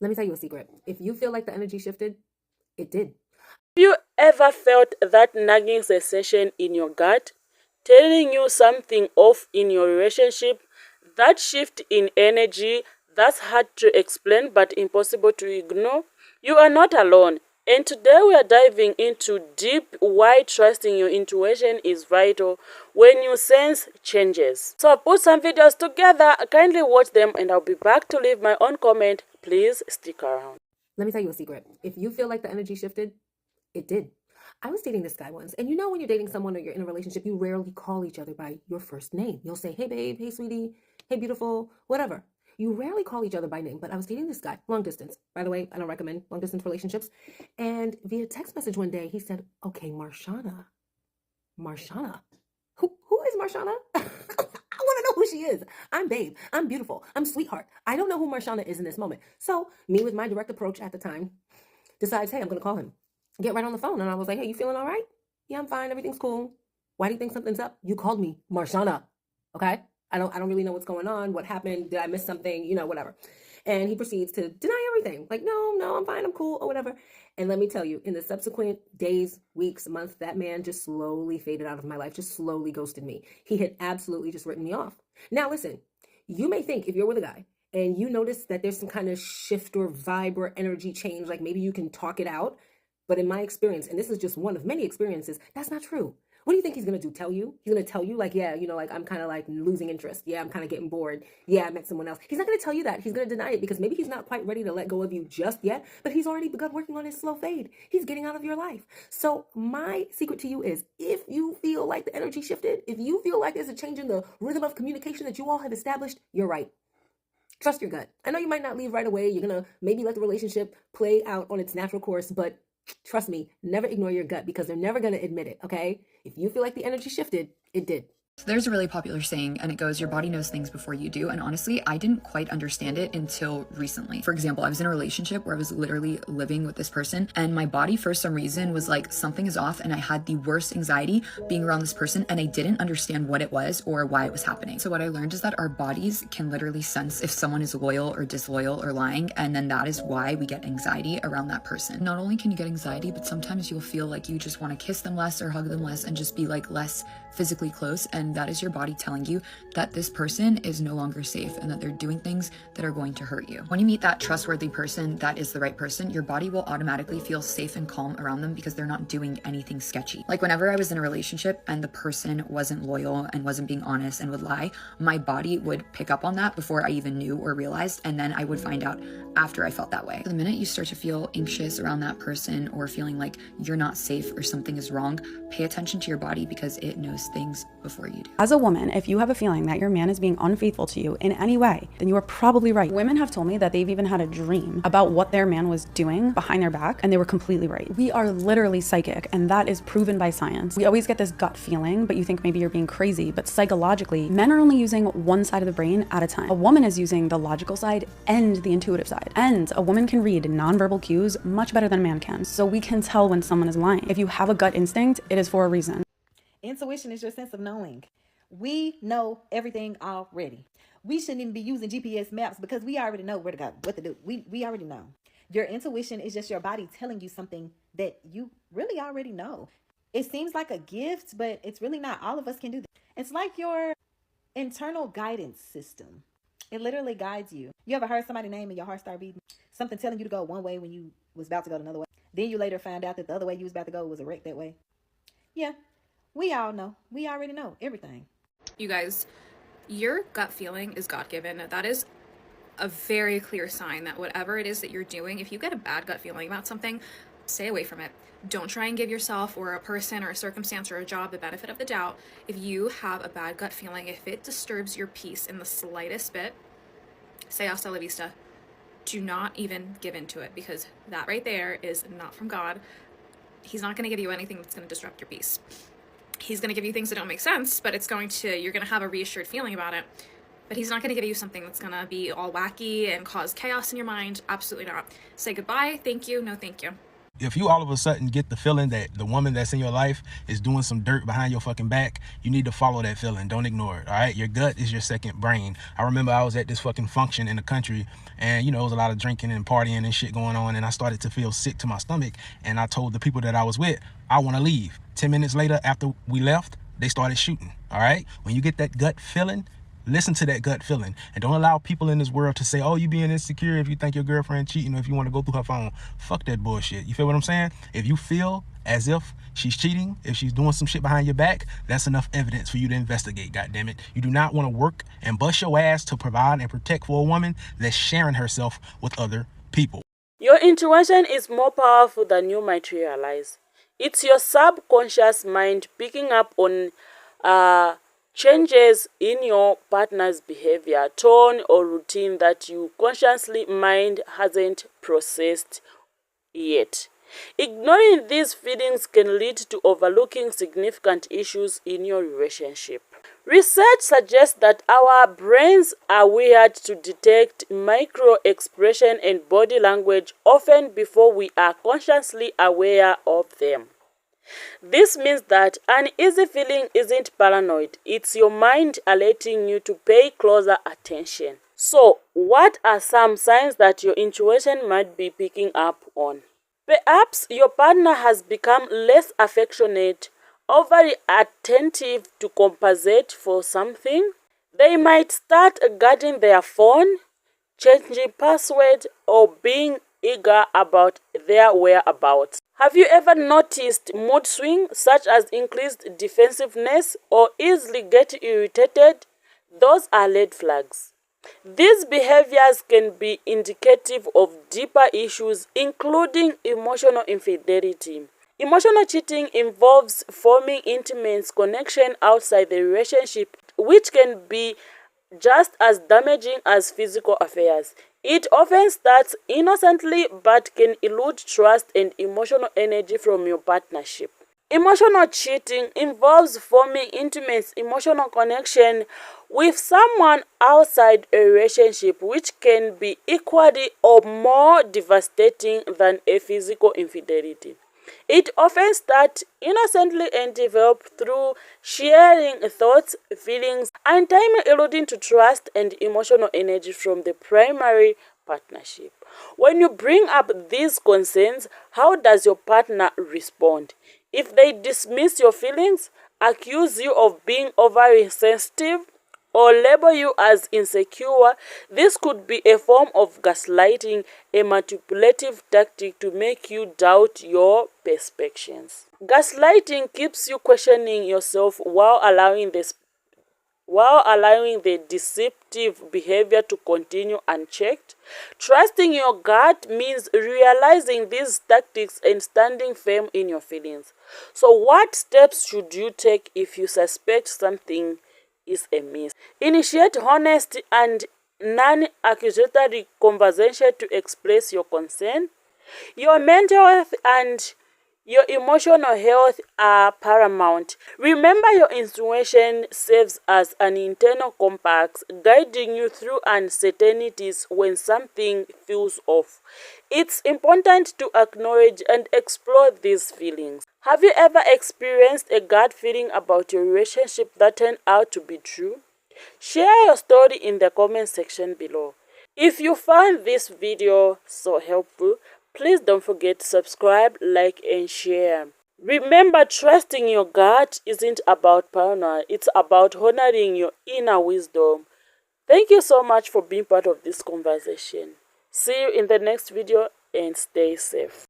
Let me tell you a secret. If you feel like the energy shifted, it did. Have you ever felt that nagging sensation in your gut, telling you something off in your relationship? That shift in energy that's hard to explain but impossible to ignore? You are not alone. And today we are diving into deep why trusting your intuition is vital when you sense changes. So I put some videos together, kindly watch them and I'll be back to leave my own comment. Please stick around. Let me tell you a secret. If you feel like the energy shifted, it did. I was dating this guy once, and you know, when you're dating someone or you're in a relationship, you rarely call each other by your first name. You'll say, hey, babe, hey, sweetie, hey, beautiful, whatever. You rarely call each other by name, but I was dating this guy, long distance. By the way, I don't recommend long distance relationships. And via text message one day, he said, okay, Marshana. Marshana? Who is Marshana? I want to know who she is. I'm babe. I'm beautiful. I'm sweetheart. I don't know who Marshana is in this moment. So, me with my direct approach at the time, decides, hey, I'm going to call him. Get right on the phone. And I was like, hey, you feeling all right? Yeah, I'm fine. Everything's cool. Why do you think something's up? You called me Marshana. Okay? I don't really know what's going on. What happened? Did I miss something? You know, whatever. And he proceeds to deny everything. Like, no, I'm fine. I'm cool or whatever. And let me tell you, in the subsequent days, weeks, months, that man just slowly faded out of my life, just slowly ghosted me. He had absolutely just written me off. Now, listen, you may think if you're with a guy and you notice that there's some kind of shift or vibe or energy change, like maybe you can talk it out. But in my experience, and this is just one of many experiences, that's not true. What do you think he's gonna do? Tell you? He's gonna tell you, like, yeah, you know, like I'm kind of like losing interest. Yeah, I'm kind of getting bored. Yeah, I met someone else. He's not gonna tell you that. He's gonna deny it because maybe he's not quite ready to let go of you just yet, but he's already begun working on his slow fade. He's getting out of your life. So, my secret to you is if you feel like the energy shifted, if you feel like there's a change in the rhythm of communication that you all have established, you're right. Trust your gut. I know you might not leave right away. You're going to maybe let the relationship play out on its natural course, but trust me, never ignore your gut because they're never going to admit it, okay? If you feel like the energy shifted, it did. So there's a really popular saying, and it goes, your body knows things before you do. And honestly, I didn't quite understand it until recently. For example, I was in a relationship where I was literally living with this person, and my body, for some reason, was like, something is off, and I had the worst anxiety being around this person, and I didn't understand what it was or why it was happening. So what I learned is that our bodies can literally sense if someone is loyal or disloyal or lying, and then that is why we get anxiety around that person. Not only can you get anxiety, but sometimes you'll feel like you just want to kiss them less or hug them less and just be like less physically close, and that is your body telling you that this person is no longer safe and that they're doing things that are going to hurt you. When you meet that trustworthy person that is the right person, your body will automatically feel safe and calm around them because they're not doing anything sketchy. Like whenever I was in a relationship and the person wasn't loyal and wasn't being honest and would lie, my body would pick up on that before I even knew or realized, and then I would find out after I felt that way. The minute you start to feel anxious around that person or feeling like you're not safe or something is wrong, pay attention to your body because it knows things before you do. As a woman, if you have a feeling that your man is being unfaithful to you in any way, then you are probably right. Women have told me that they've even had a dream about what their man was doing behind their back, and they were completely right. We are literally psychic, and that is proven by science. We always get this gut feeling, but you think maybe you're being crazy, but psychologically, men are only using one side of the brain at a time. A woman is using the logical side and the intuitive side, and a woman can read nonverbal cues much better than a man can, so we can tell when someone is lying. If you have a gut instinct, it is for a reason. Intuition is your sense of knowing. We know everything already. We shouldn't even be using GPS maps because we already know where to go, what to do. We already know. Your intuition is just your body telling you something that you really already know. It seems like a gift, but it's really not. All of us can do that. It's like your internal guidance system. It literally guides you. You ever heard somebody's name and your heart start beating? Something telling you to go one way when you was about to go another way. Then you later find out that the other way you was about to go was a wreck that way. Yeah, we all know. We already know everything. You guys, your gut feeling is God-given. That is a very clear sign that whatever it is that you're doing, if you get a bad gut feeling about something, stay away from it. Don't try and give yourself or a person or a circumstance or a job the benefit of the doubt. If you have a bad gut feeling, if it disturbs your peace in the slightest bit, say hasta la vista. Do not even give into it because that right there is not from God. He's not going to give you anything that's going to disrupt your peace. He's going to give you things that don't make sense, but you're going to have a reassured feeling about it. But he's not going to give you something that's going to be all wacky and cause chaos in your mind. Absolutely not. Say goodbye. Thank you. No, thank you. If you all of a sudden get the feeling that the woman that's in your life is doing some dirt behind your fucking back, you need to follow that feeling. Don't ignore it, all right? Your gut is your second brain. I remember I was at this fucking function in the country, and, you know, it was a lot of drinking and partying and shit going on, and I started to feel sick to my stomach, and I told the people that I was with, I want to leave. 10 minutes later, after we left, they started shooting, all right? When you get that gut feeling, listen to that gut feeling, and don't allow people in this world to say, oh, you being insecure if you think your girlfriend cheating or if you want to go through her phone. Fuck that bullshit. You feel what I'm saying? If you feel as if she's cheating, if she's doing some shit behind your back, that's enough evidence for you to investigate, goddammit. You do not want to work and bust your ass to provide and protect for a woman that's sharing herself with other people. Your intuition is more powerful than you might realize. It's your subconscious mind picking up on changes in your partner's behavior, tone, or routine that your consciously mind hasn't processed yet. Ignoring these feelings can lead to overlooking significant issues in your relationship. Research suggests that our brains are wired to detect micro-expression and body language often before we are consciously aware of them. This means that an easy feeling isn't paranoid, it's your mind alerting you to pay closer attention. So, what are some signs that your intuition might be picking up on? Perhaps your partner has become less affectionate, overly attentive to compensate for something. They might start guarding their phone, changing passwords, or being eager about their whereabouts. Have you ever noticed mood swings such as increased defensiveness or easily get irritated? Those are red flags. These behaviors can be indicative of deeper issues, including emotional infidelity. Emotional cheating involves forming intimate connection outside the relationship, which can be just as damaging as physical affairs. It often starts innocently but can elude trust and emotional energy from your partnership. Emotional cheating involves forming intimate emotional connection with someone outside a relationship, which can be equally or more devastating than a physical infidelity. It often starts innocently and develops through sharing thoughts, feelings, and time alluding to trust and emotional energy from the primary partnership. When you bring up these concerns, how does your partner respond? If they dismiss your feelings, accuse you of being overly sensitive, or label you as insecure, this could be a form of gaslighting, a manipulative tactic to make you doubt your perceptions. Gaslighting keeps you questioning yourself while allowing the deceptive behavior to continue unchecked. Trusting your gut means realizing these tactics and standing firm in your feelings. So what steps should you take if you suspect something is amiss? Initiate honest and non-accusatory conversation to express your concern. Your mental health and your emotional health are paramount. Remember, your intuition serves as an internal compass, guiding you through uncertainties when something feels off. It's important to acknowledge and explore these feelings. Have you ever experienced a gut feeling about your relationship that turned out to be true? Share your story in the comment section below. If you found this video so helpful, please don't forget to subscribe, like, and share. Remember, trusting your gut isn't about paranoia, it's about honoring your inner wisdom. Thank you so much for being part of this conversation. See you in the next video and stay safe.